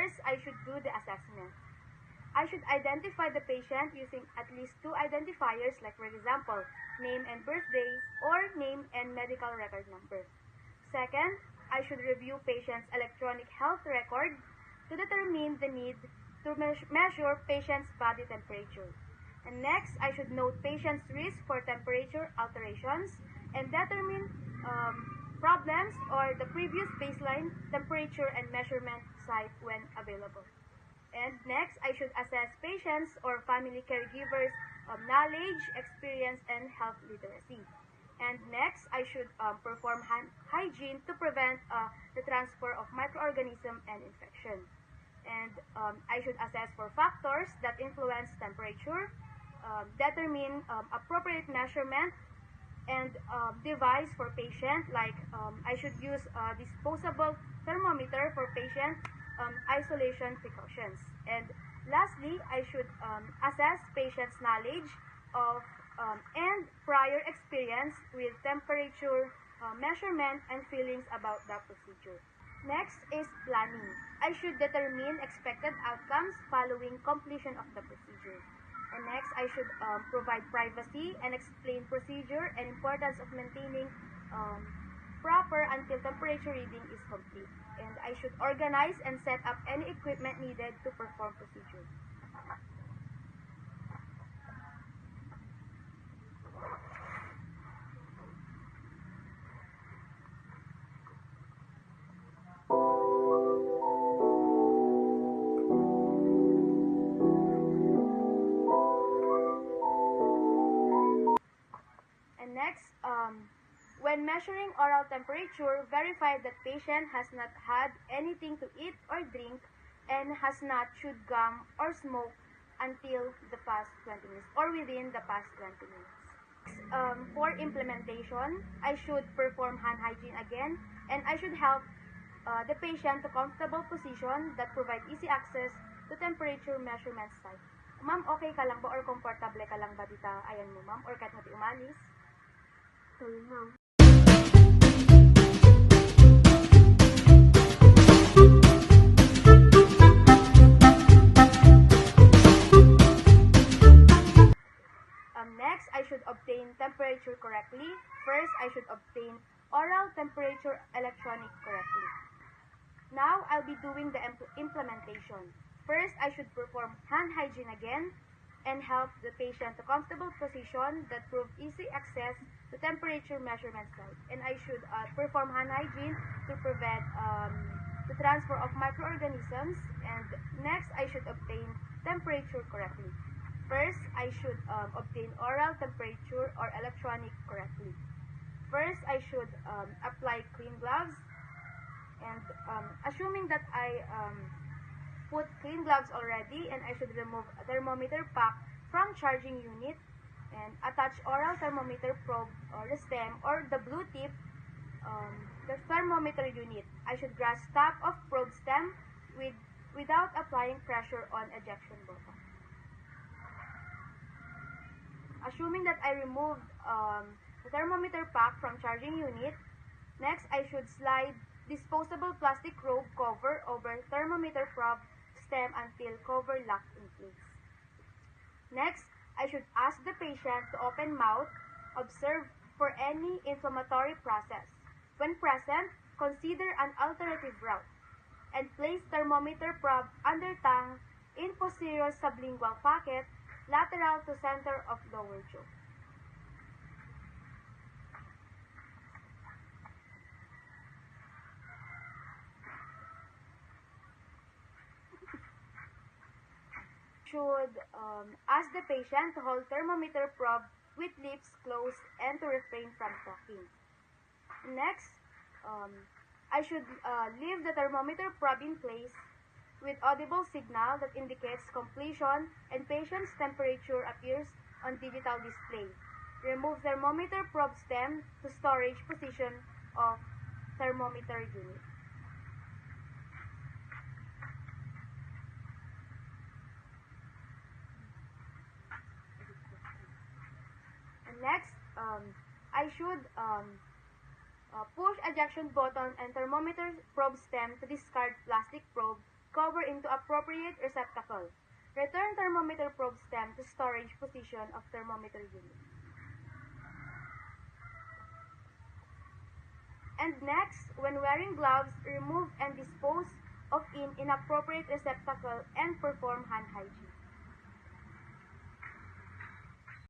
First, I should do the assessment. I should identify the patient using at least 2 identifiers, like for example, name and birthday or name and medical record number. Second, I should review patient's electronic health record to determine the need to measure patient's body temperature. And next, I should note patient's risk for temperature alterations and determine problems or the previous baseline temperature and measurement site when available. And next, I should assess patients' or family caregivers' knowledge, experience, and health literacy. And next, I should perform hand hygiene to prevent the transfer of microorganism and infection. And I should assess for factors that influence temperature, determine appropriate measurement, and device for patient, like I should use a disposable thermometer for patient isolation precautions. And lastly, I should assess patient's knowledge of and prior experience with temperature measurement and feelings about the procedure. Next is planning. I should determine expected outcomes following completion of the procedure. And next, I should provide privacy and explain procedure and importance of maintaining proper until temperature reading is complete. And I should organize and set up any equipment needed to perform procedure. And next, when measuring oral temperature, verify that patient has not had anything to eat or drink and has not chewed gum or smoked until the past 20 minutes or within the past 20 minutes. For implementation, I should perform hand hygiene again, and I should help the patient to comfortable position that provide easy access to temperature measurement site. Ma'am, okay ka lang ba or komportable ka lang ba dita? Ayan mo, ma'am, or kahit mo di umalis? Sorry, ma'am. Next, I should obtain temperature correctly. First, I should obtain oral temperature electronic correctly. Now, I'll be doing the implementation. First, I should perform hand hygiene again and help the patient to comfortable position that prove easy access to temperature measurement site. And I should perform hand hygiene to prevent the transfer of microorganisms. And next, I should obtain temperature correctly. First, I should obtain oral temperature or electronic correctly. First, I should apply clean gloves. And assuming that I put clean gloves already, and I should remove a thermometer pack from charging unit and attach oral thermometer probe or the stem or the blue tip, the thermometer unit. I should grasp top of probe stem without applying pressure on ejection button. Assuming that I removed the thermometer pack from charging unit, next I should slide disposable plastic robe cover over thermometer probe stem until cover locked in place. Next, I should ask the patient to open mouth, observe for any inflammatory process. When present, consider an alternative route, and place thermometer probe under tongue in posterior sublingual pocket, lateral to center of lower jaw. Should ask the patient to hold thermometer probe with lips closed and to refrain from talking. Next, I should leave the thermometer probe in place with audible signal that indicates completion and patient's temperature appears on digital display. Remove thermometer probe stem to storage position of thermometer unit. And next, I should push ejection button and thermometer probe stem to discard plastic probe Cover into appropriate receptacle. Return thermometer probe stem to storage position of thermometer unit. And next, when wearing gloves, remove and dispose of inappropriate receptacle and perform hand hygiene.